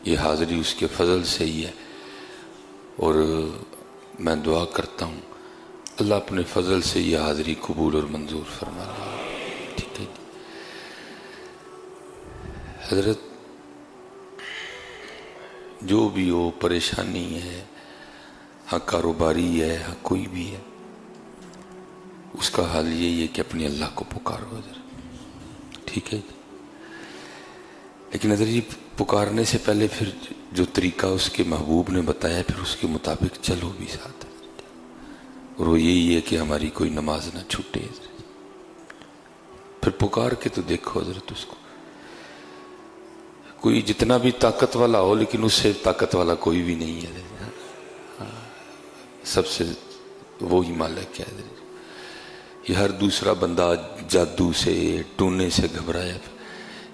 یہ حاضری اس کے فضل سے ہی ہے، اور میں دعا کرتا ہوں اللہ اپنے فضل سے یہ حاضری قبول اور منظور فرما لے۔ ٹھیک ہے جی حضرت، جو بھی ہو پریشانی ہے، ہاں کاروباری ہے، ہاں کوئی بھی ہے، اس کا حال یہی ہے کہ اپنے اللہ کو پکارو حضرت۔ ٹھیک ہے جی، لیکن حضرت جی پکارنے سے پہلے پھر جو طریقہ اس کے محبوب نے بتایا پھر اس کے مطابق چلو بھی ساتھ، اور وہ یہی ہے کہ ہماری کوئی نماز نہ چھوٹے حضرت۔ پھر پکار کے تو دیکھو حضرت اس کو، کوئی جتنا بھی طاقت والا ہو لیکن اس سے طاقت والا کوئی بھی نہیں ہے، سب سے وہی مالک ہے حضرت۔ یہ ہر دوسرا بندہ جادو سے ٹونے سے گھبرایا،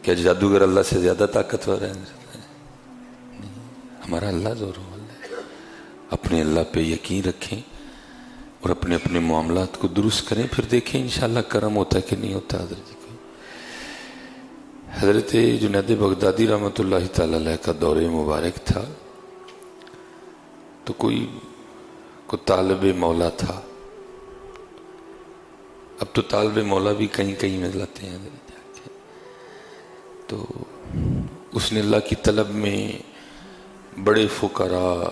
کیا جادوگر اللہ سے زیادہ طاقتور ہے؟ ہمارا اللہ زور والا ہے۔ اپنے اللہ پہ یقین رکھیں اور اپنے اپنے معاملات کو درست کریں، پھر دیکھیں انشاءاللہ کرم ہوتا ہے کہ نہیں ہوتا حضرت جی کو۔ حضرت جنید بغدادی رحمۃ اللہ تعالی علیہ کا دور مبارک تھا، تو کوئی طالب مولا تھا۔ اب تو طالب مولا بھی کہیں کہیں میں لاتے ہیں حضرت جا کے، تو اس نے اللہ کی طلب میں بڑے فقراء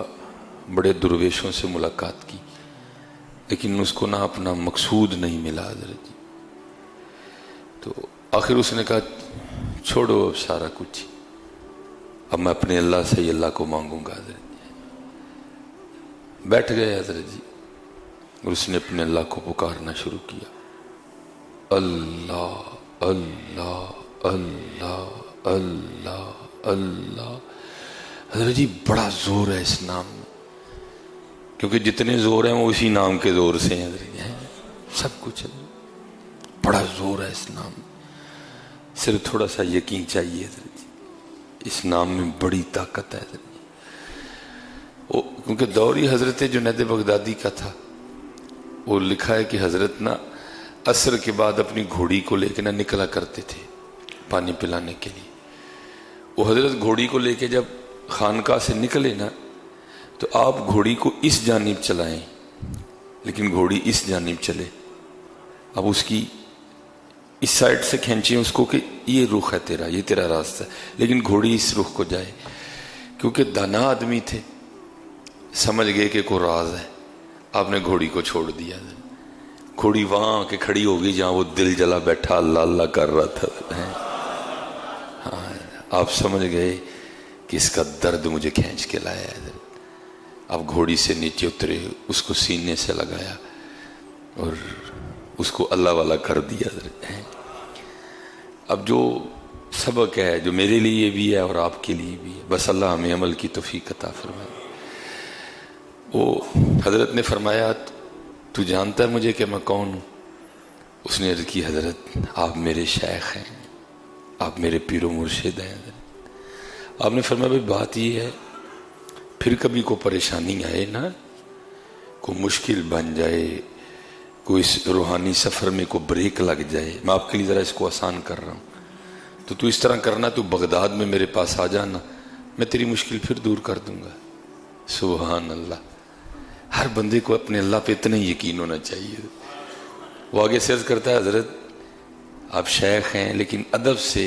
بڑے درویشوں سے ملاقات کی، لیکن اس کو نہ اپنا مقصود نہیں ملا حضرت جی۔ تو آخر اس نے کہا چھوڑو اب سارا کچھ، اب میں اپنے اللہ سے ہی اللہ کو مانگوں گا حضرت جی۔ بیٹھ گئے حضرت جی، اور اس نے اپنے اللہ کو پکارنا شروع کیا، اللہ اللہ اللہ اللہ اللہ۔ حضرت جی بڑا زور ہے اس نام میں، کیونکہ جتنے زور ہیں وہ اسی نام کے زور سے ہیں حضرت جی، سب کچھ ہے، بڑا زور ہے اس نام میں، صرف تھوڑا سا یقین چاہیے حضرت جی، اس نام میں بڑی طاقت ہے حضرت جی۔ کیونکہ دور ہی حضرت جنید بغدادی کا تھا، وہ لکھا ہے کہ حضرت نا عصر کے بعد اپنی گھوڑی کو لے کے نہ نکلا کرتے تھے پانی پلانے کے لیے۔ وہ حضرت گھوڑی کو لے کے جب خانقاہ سے نکلے نا، تو آپ گھوڑی کو اس جانب چلائیں لیکن گھوڑی اس جانب چلے، اب اس کی اس سائڈ سے کھینچیں اس کو کہ یہ رخ ہے تیرا، یہ تیرا راستہ ہے، لیکن گھوڑی اس رخ کو جائے۔ کیونکہ دانا آدمی تھے، سمجھ گئے کہ کوئی راز ہے، آپ نے گھوڑی کو چھوڑ دیا، گھوڑی وہاں کے کھڑی ہوگی جہاں وہ دل جلا بیٹھا اللہ اللہ کر رہا تھا۔ ہاں آپ سمجھ گئے کہ اس کا درد مجھے کھینچ کے لایا ہے۔ اب گھوڑی سے نیچے اترے، اس کو سینے سے لگایا اور اس کو اللہ والا کر دیا۔ اب جو سبق ہے جو میرے لیے بھی ہے اور آپ کے لیے بھی ہے، بس اللہ ہمیں عمل کی توفیق عطا فرمائے۔ وہ حضرت نے فرمایا تو جانتا ہے مجھے کہ میں کون ہوں؟ اس نے عرض کی حضرت آپ میرے شیخ ہیں، آپ میرے پیر و مرشد ہیں حضرت۔ آپ نے فرمایا بھائی بات یہ ہے، پھر کبھی کوئی پریشانی آئے نا، کوئی مشکل بن جائے، کوئی روحانی سفر میں کوئی بریک لگ جائے، میں آپ کے لیے ذرا اس کو آسان کر رہا ہوں، تو اس طرح کرنا، تو بغداد میں میرے پاس آ جانا، میں تیری مشکل پھر دور کر دوں گا۔ سبحان اللہ، ہر بندے کو اپنے اللہ پہ اتنا ہی یقین ہونا چاہیے۔ وہ آگے سے عرض کرتا ہے حضرت آپ شیخ ہیں لیکن ادب سے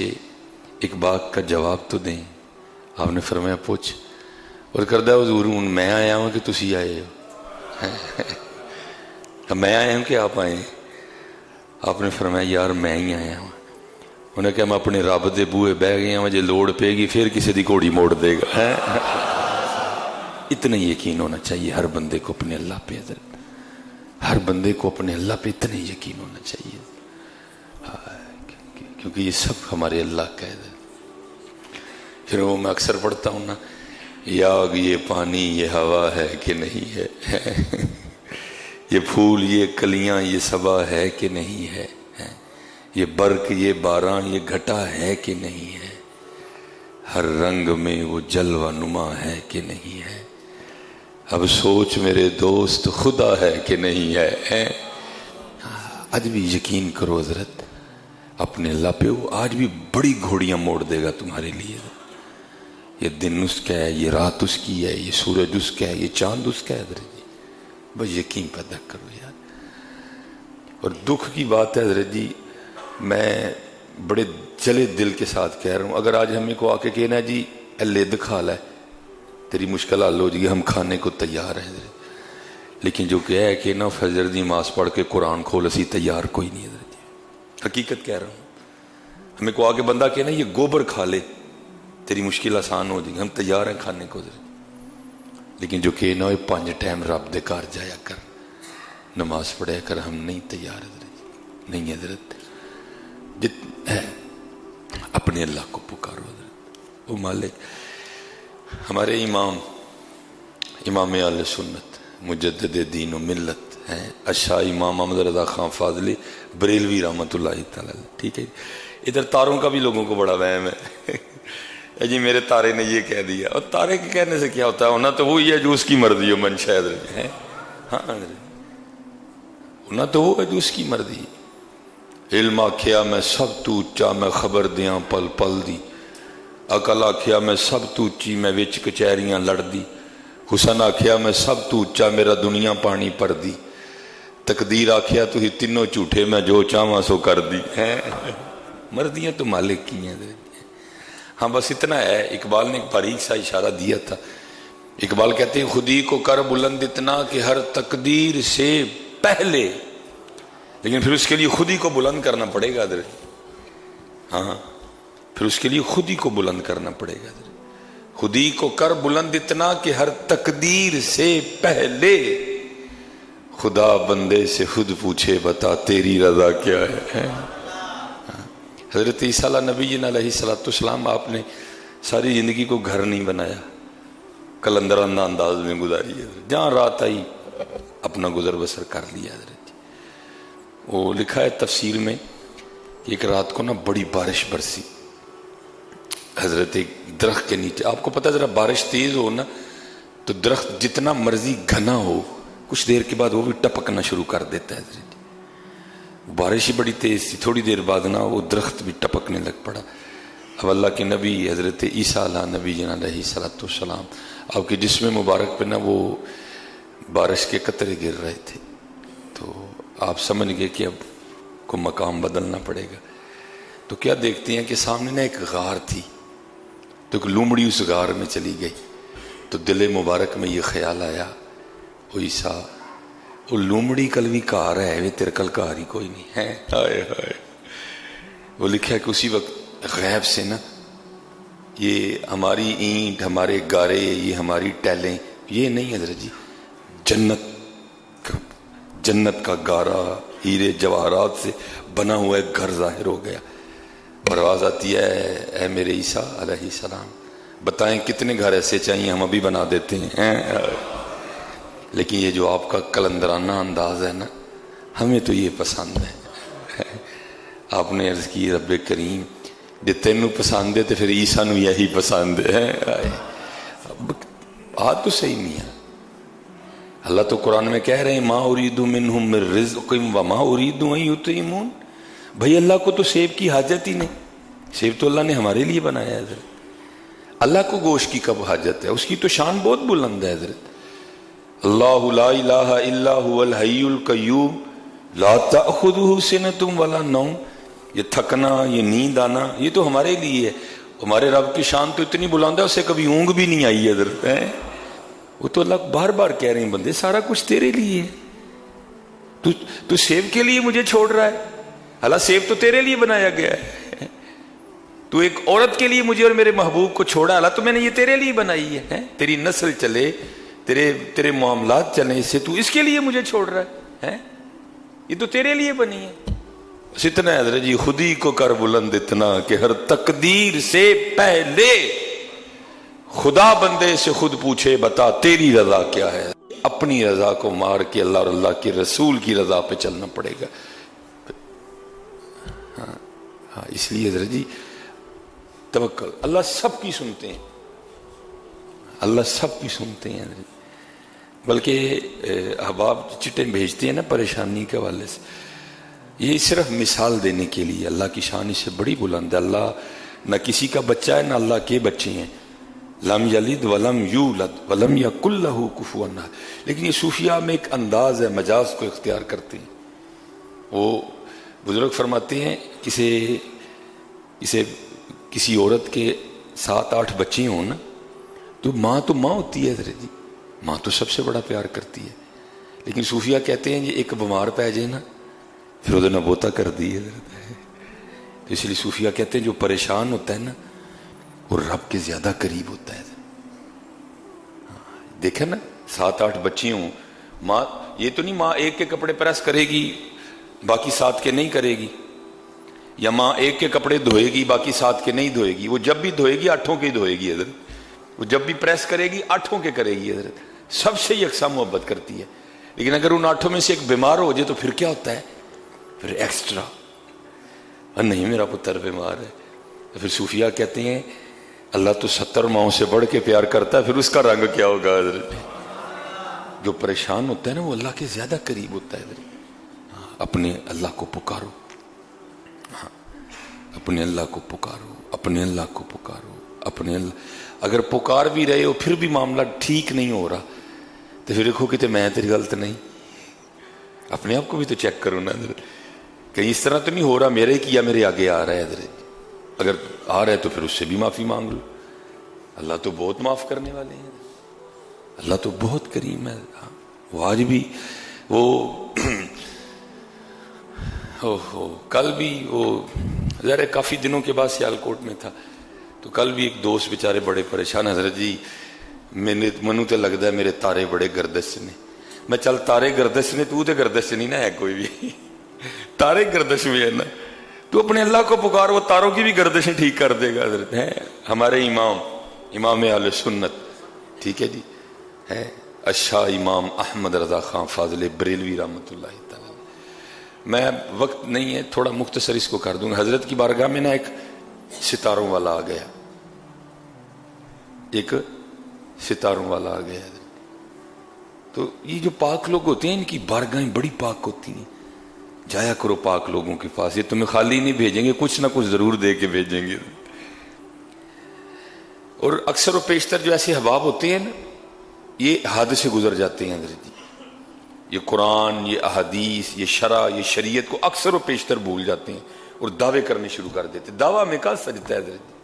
ایک بات کا جواب تو دیں۔ آپ نے فرمایا پوچھ۔ اور کردہ حضور میں آیا ہوں کہ تسی آئے ہو؟ میں آیا ہوں کہ آپ آئے ہیں؟ آپ نے فرمایا یار میں ہی آیا ہوں۔ انہیں کہا میں اپنے رب دے بوئے بہ گیا، مجھے لوڑ پے گی پھر کسی دی گھوڑی موڑ دے گا۔ اتنا یقین ہونا چاہیے ہر بندے کو اپنے اللہ پہ حضرت، ہر بندے کو اپنے اللہ پہ اتنا یقین ہونا چاہیے، کیونکہ یہ سب ہمارے اللہ کا ہے۔ پھر وہ میں اکثر پڑھتا ہوں نا، یہ آگ یہ پانی یہ ہوا ہے کہ نہیں ہے، یہ پھول یہ کلیاں یہ صبا ہے کہ نہیں ہے، یہ برق یہ باران یہ گھٹا ہے کہ نہیں ہے، ہر رنگ میں وہ جلوہ نما ہے کہ نہیں ہے، اب سوچ میرے دوست خدا ہے کہ نہیں ہے۔ آج بھی یقین کرو حضرت اپنے اللہ پہ، وہ آج بھی بڑی گھوڑیاں موڑ دے گا تمہارے لیے، یہ دن اس کا ہے، یہ رات اس کی ہے، یہ سورج اس کا ہے، یہ چاند اس کا ہے حضرت جی. بس یقین پیدا کرو یار. اور دکھ کی بات ہے حضرت جی، میں بڑے جلے دل کے ساتھ کہہ رہا ہوں، اگر آج ہمیں کو آ کے کہنا جی لد کھا لے تیری مشکل حل ہو جائے گی، ہم کھانے کو تیار ہیں حضرت. لیکن جو کہ ہے کہ نا فجر دی نماز پڑھ کے قرآن کھول اسی تیار کوئی نہیں حضرت جی. حقیقت کہہ رہا ہوں. ہمیں کو آگے بندہ کہنا یہ گوبر کھا لے تیری مشکل آسان ہو جائے گی، ہم تیار ہیں کھانے کو حضرت. لیکن جو کہ نا 5 ٹائم رب دے گھر جایا کر، نماز پڑھیا کر، ہم نہیں تیار حضرت جی. نہیں حضرت، ہے اپنے اللہ کو پکارو حضرت. او مالک، ہمارے امام اہل سنت مجدد دین و ملت ہیں اشاہ امام محمد رضا خان فاضلی بریلوی رحمۃ اللہ تعالی. ٹھیک ہے جی. ادھر تاروں کا بھی لوگوں کو بڑا وہم ہے جی، میرے تارے نے یہ کہہ دیا. اور تارے کے کہنے سے کیا ہوتا ہے، ہونا تو وہی ہے جو اس کی مرضی ہو، منشا ہے. ہاں ہونا تو وہ ہے جو اس کی مرضی. علم آکھیا میں سب تو اچا میں خبر دیاں پل پل دی، عقل آکھیا میں سب تو اچی میں وچ کچہریاں لڑ دی، حسن آکھیا میں سب تو اچا میرا دنیا پانی پر دی، تقدیر آکھیا تو ہی تینوں جھوٹے میں جو چاہواں سو کر دی. مرضیاں تو مالک کی ہیں. ہاں بس اتنا ہے. اقبال نے ایک باریک سا اشارہ دیا تھا. اقبال کہتے ہیں خودی کو کر بلند اتنا کہ ہر تقدیر سے پہلے، لیکن پھر اس کے لیے خود ہی کو بلند کرنا پڑے گا حضرت. ہاں پھر اس کے لیے خود ہی کو بلند کرنا پڑے گا حضرت. خودی کو کر بلند اتنا کہ ہر تقدیر سے پہلے خدا بندے سے خود پوچھے بتا تیری رضا کیا ہے. حضرت عیسیٰ نبی علیہ السلام آپ نے ساری زندگی کو گھر نہیں بنایا، کلندرانہ انداز میں گزاری ہے. جہاں رات آئی اپنا گزر بسر کر لیا حضرت. وہ لکھا ہے تفسیر میں کہ ایک رات کو نا بڑی بارش برسی حضرت ایک درخت کے نیچے. آپ کو پتہ ذرا بارش تیز ہو نا تو درخت جتنا مرضی گھنا ہو کچھ دیر کے بعد وہ بھی ٹپکنا شروع کر دیتا ہے حضرت. بارش ہی بڑی تیز تھی، تھوڑی دیر بعد نا وہ درخت بھی ٹپکنے لگ پڑا. اب اللہ کے نبی حضرت عیسیٰ نبی علیہ السلام آپ کے جسم مبارک پہ نا وہ بارش کے قطرے گر رہے تھے. تو آپ سمجھ گئے کہ اب کو مقام بدلنا پڑے گا. تو کیا دیکھتے ہیں کہ سامنے نا ایک غار تھی، تو ایک لومڑی اس غار میں چلی گئی. تو دل مبارک میں یہ خیال آیا، او عیسیٰ وہ لومڑی کل بھی کار ہے، وہ تیرے کل کار ہی کوئی نہیں ہے. ہائے ہائے. وہ لکھا ہے کہ اسی وقت غیب سے نا یہ ہماری اینٹ، ہمارے گارے، یہ ہماری ٹیلیں، یہ نہیں حضرت جی، جنت کا گارا ہیرے جواہرات سے بنا ہوا ایک گھر ظاہر ہو گیا. پرواز آتی ہے، اے میرے عیسیٰ علیہ السلام بتائیں کتنے گھر ایسے چاہیے، ہم ابھی بنا دیتے ہیں. لیکن یہ جو آپ کا کلندرانہ انداز ہے نا ہمیں تو یہ پسند ہے. آپ نے عرض کی رب کریم جے تینوں پسند ہے تو پھر عیسیٰ نو یہی پسند ہے. بات تو صحیح نہیں ہے. اللہ تو قرآن میں کہہ رہے ہیں ما اریدو منہم من رزق وما اریدو ان یطعمون. بھائی اللہ کو تو سیب کی حاجت ہی نہیں، سیب تو اللہ نے ہمارے لیے بنایا ہے حضرت. اللہ کو گوشت کی کب حاجت ہے؟ اس کی تو شان بہت بلند ہے حضرت. اللہ لا الہ الا هو الحی القیوم لا تأخذہ سنۃ ولا نوم. یہ تھکنا، یہ نیند آنا، یہ تو ہمارے لیے ہے. ہمارے رب کی شان تو اتنی بلند ہے اسے کبھی اونگ بھی نہیں آئی حضرت. وہ تو اللہ بار بار کہہ رہے ہیں بندے سارا کچھ تیرے لیے ہے، تو سیب کے لیے مجھے چھوڑ رہا ہے. اللہ سیب تو تیرے لیے بنایا گیا ہے. تو ایک عورت کے لیے مجھے اور میرے محبوب کو چھوڑا، اللہ تو میں نے یہ تیرے لیے بنائی ہے. تیری نسل چلے، تیرے معاملات چلیں، اس سے تو اس کے لیے مجھے چھوڑ رہا ہے. یہ تو تیرے لیے بنی ہے. بس اتنا ہے حضرت جی، خودی کو کر بلند اتنا کہ ہر تقدیر سے پہلے خدا بندے سے خود پوچھے بتا تیری رضا کیا ہے. اپنی رضا کو مار کے اللہ اور اللہ کے رسول کی رضا پہ چلنا پڑے گا. ہاں اس لیے حضرت جی توکل، اللہ سب کی سنتے ہیں، اللہ سب کی سنتے ہیں حضرت. بلکہ احباب چٹیں بھیجتے ہیں نا پریشانی کے حوالے سے، یہ صرف مثال دینے کے لیے. اللہ کی شان اس سے بڑی بلند ہے. اللہ نہ کسی کا بچہ ہے نہ اللہ کے بچے ہیں. لم یلد ولم یولد ولم یکن لہ کفوا احد. لیکن یہ صوفیہ میں ایک انداز ہے، مجاز کو اختیار کرتے ہیں. وہ بزرگ فرماتے ہیں کسی عورت کے 7-8 بچے ہوں نا تو ماں ہوتی ہے حضرت جی، ماں تو سب سے بڑا پیار کرتی ہے. لیکن صوفیہ کہتے ہیں یہ ایک بیمار پہ جائے نا پھر وہ نبوتا کر دی ہے. اس لیے صوفیہ کہتے ہیں جو پریشان ہوتا ہے نا وہ رب کے زیادہ قریب ہوتا ہے. دیکھیں نا 7-8 بچی ہوں، ماں یہ تو نہیں ماں ایک کے کپڑے پریس کرے گی باقی 7 کے نہیں کرے گی، یا ماں ایک کے کپڑے دھوئے گی باقی 7 کے نہیں دھوئے گی. وہ جب بھی دھوئے گی 8 کے دھوئے گی حضرت. وہ جب بھی پریس کرے گی 8 کے کرے گی حضرت. سب سے یکساں محبت کرتی ہے. لیکن اگر ان 8 میں سے ایک بیمار ہو جائے تو پھر کیا ہوتا ہے؟ پھر ایکسٹرا. نہیں میرا پتر بیمار ہے. پھر صوفیہ کہتے ہیں اللہ تو 70 ماؤں سے بڑھ کے پیار کرتا ہے، پھر اس کا رنگ کیا ہوگا حضرت؟ جو پریشان ہوتا ہے نا وہ اللہ کے زیادہ قریب ہوتا ہے حضرت. اپنے اللہ کو پکارو، اپنے اللہ کو پکارو، اپنے اللہ کو پکارو، اپنے اللہ. اگر پکار بھی رہے ہو پھر بھی معاملہ ٹھیک نہیں ہو رہا تو پھر دیکھو کہ میں تیری غلط نہیں. اپنے آپ کو بھی تو چیک کرو نا حضرت، کہیں اس طرح تو نہیں ہو رہا میرے کی یا میرے آگے آ رہا ہے حضرت. اگر آ رہا ہے تو پھر اس سے بھی معافی مانگ لو. اللہ تو بہت معاف کرنے والے ہیں، اللہ تو بہت کریم ہے. وہ آج بھی وہ کل بھی وہ ظاہر کافی دنوں کے بعد سیالکوٹ میں تھا تو کل بھی ایک دوست بیچارے بڑے پریشان، حضرت جی منو تو لگتا ہے میرے تارے بڑے گردش نے. میں چل تارے گردش نے تو گردش نہیں نا ہے کوئی بھی، تارے گردش میں ہے نا. تو اپنے اللہ کو پکار، وہ تاروں کی بھی گردشیں ٹھیک کر دے گا حضرت. ہے ہمارے امام اہل سنت، ٹھیک ہے جی، ہے اشا امام احمد رضا خان فاضل بریلوی رحمۃ اللہ تعالی. میں وقت نہیں ہے تھوڑا مختصر اس کو کر دوں گا. حضرت کی بارگاہ میں نا ایک ستاروں والا آ گیا، ایک ستاروں والا آ گیا. تو یہ جو پاک لوگ ہوتے ہیں ان کی بارگاہیں بڑی پاک ہوتی ہیں. جایا کرو پاک لوگوں کے پاس، یہ تمہیں خالی نہیں بھیجیں گے، کچھ نہ کچھ ضرور دے کے بھیجیں گے. اور اکثر و بیشتر جو ایسے احباب ہوتے ہیں نا یہ حد سے گزر جاتے ہیں حضرت جی. یہ قرآن، یہ احادیث، یہ شرع، یہ شریعت کو اکثر و بیشتر بھول جاتے ہیں اور دعوے کرنے شروع کر دیتے. دعویٰ میں کا سجتا ہے حضرت جی.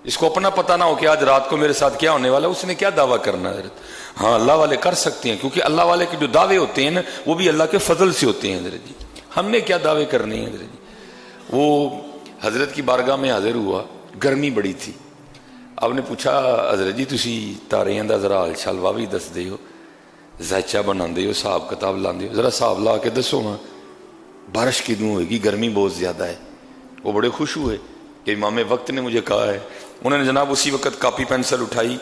اس کو اپنا پتہ نہ ہو کہ آج رات کو میرے ساتھ کیا ہونے والا، اس نے کیا دعویٰ کرنا ہے حضرت. ہاں اللہ والے کر سکتے ہیں کیونکہ اللہ والے کے جو دعوے ہوتے ہیں نا وہ بھی اللہ کے فضل سے ہوتے ہیں حضرت جی. ہم نے کیا دعوے کرنے ہیں حضرت جی. وہ حضرت کی بارگاہ میں حاضر ہوا، گرمی بڑی تھی. آپ نے پوچھا حضرت جی تسی تاریاں دا ذرا حال چال بھی دس دے ہو، زائچہ بنا دے ہو، حساب کتاب لاندے ہو، ذرا حساب لا کے دسو ہاں بارش کدوں ہوئے گی، گرمی بہت زیادہ ہے. وہ بڑے خوش ہوئے کہ امام وقت نے مجھے کہا ہے. انہوں نے جناب اسی وقت کاپی پینسل اٹھائی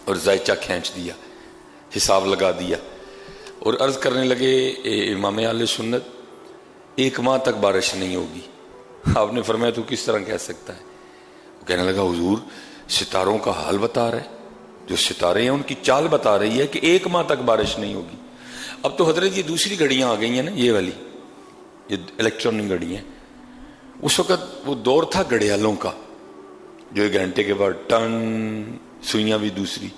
اور زائچہ کھینچ دیا، حساب لگا دیا اور عرض کرنے لگے امام اہل سنت 1 ماہ تک بارش نہیں ہوگی. آپ نے فرمایا تو کس طرح کہہ سکتا ہے؟ وہ کہنے لگا حضور ستاروں کا حال بتا رہے، جو ستارے ہیں ان کی چال بتا رہی ہے کہ 1 ماہ تک بارش نہیں ہوگی. اب تو حضرت یہ دوسری گھڑیاں آ گئی ہیں نا، یہ والی یہ الیکٹرانک گھڑیاں. اس وقت وہ دور تھا گھڑیالوں کا جو 1 گھنٹے کے بعد ٹن، سوئیاں بھی دوسری.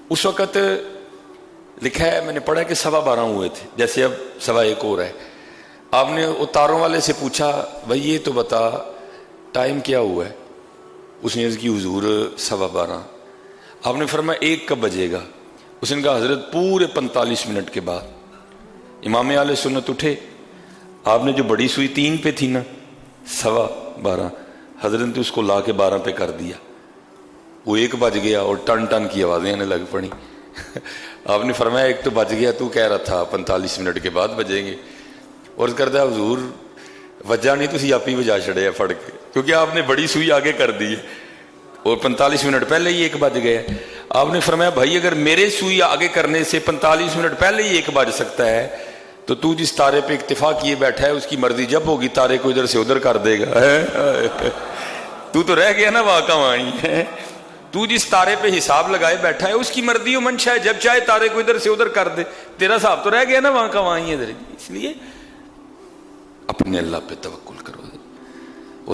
اس وقت لکھا ہے، میں نے پڑھا کہ 12:15 ہوئے تھے، جیسے اب 1:15 ہو رہا ہے. آپ نے اتاروں والے سے پوچھا بھائی یہ تو بتا ٹائم کیا ہوا ہے؟ اس نے عرض کی حضور 12:15. آپ نے فرمایا 1 کب بجے گا؟ اس نے کہا حضرت پورے 45 منٹ کے بعد. امام اہل سنت اٹھے، آپ نے جو بڑی سوئی 3 پہ تھی نا 12:15، حضرت نے اس کو لا کے 12 پہ کر دیا. وہ 1 بج گیا اور ٹن ٹن کی آوازیں آنے لگ پڑی. آپ نے فرمایا 1 تو بج گیا، تو کہہ رہا تھا 45 منٹ کے بعد بجیں گے. اور کرتا ہے حضور وجہ نہیں، تسی آپ ہی بجا چھڑے پھڑ کے، کیونکہ آپ نے بڑی سوئی آگے کر دی ہے اور 45 منٹ پہلے ہی 1 بج گیا. آپ نے فرمایا بھائی اگر میرے سوئی آگے کرنے سے 45 منٹ پہلے ہی 1 بج سکتا ہے تو جس تارے پہ اکتفا کیے بیٹھا ہے اس کی مرضی جب ہوگی تارے کو ادھر سے ادھر کر دے گا. تو رہ گیا نا واقع وہیں ہے. تو جس تارے پہ حساب لگائے بیٹھا ہے اس کی مرضی و منشا ہے، جب چاہے تارے کو ادھر سے ادھر کر دے. تیرا حساب تو رہ گیا نا واقع وہیں ہے. اس لیے اپنے اللہ پہ توکل کرو. وہ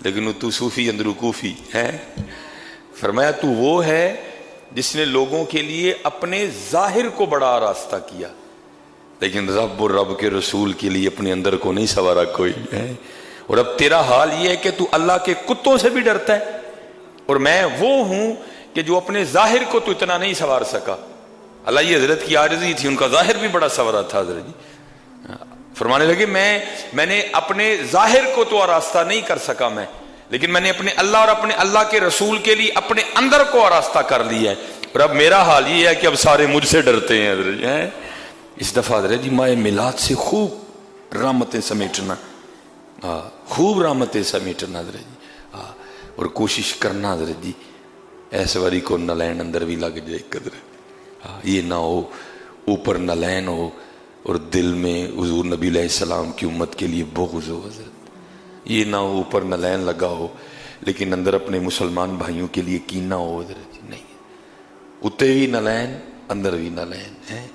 لیکن تو صوفی اندر کوفی ہے. فرمایا تو وہ ہے جس نے لوگوں کے لیے اپنے ظاہر کو بڑا راستہ کیا، لیکن رب اور رب کے رسول کے لیے اپنے اندر کو نہیں سنوارا کوئی ہے. اور اب تیرا حال یہ ہے کہ تو اللہ کے کتوں سے بھی ڈرتا ہے، اور میں وہ ہوں کہ جو اپنے ظاہر کو تو اتنا نہیں سنوار سکا. اللہ یہ حضرت کی عاجزی تھی، ان کا ظاہر بھی بڑا سنورا تھا. حضرت جی فرمانے لگے میں نے اپنے ظاہر کو تو راستہ نہیں کر سکا میں، لیکن میں نے اپنے اللہ اور اپنے اللہ کے رسول کے لیے اپنے اندر کو راستہ کر لیا ہے. اور اب میرا حال یہ ہے کہ اب سارے مجھ سے ڈرتے ہیں. حضرت جی اس دفعہ حضرت جی ماہ میلاد سے خوب رحمتیں سمیٹنا، خوب رحمتیں سمیٹنا حضرت جی، اور کوشش کرنا حضرت جی ایسے واری کو نہ لین اندر بھی لگ جائے قدر. یہ نہ ہو اوپر نہ لین ہو اور دل میں حضور نبی علیہ السلام کی امت کے لیے بغض ہو. حضرت یہ نہ ہو اوپر نہ لین لگا ہو لیکن اندر اپنے مسلمان بھائیوں کے لیے کینہ ہو. حضرت نہیں، اتنے بھی نہ لین اندر بھی نہ لین ہے.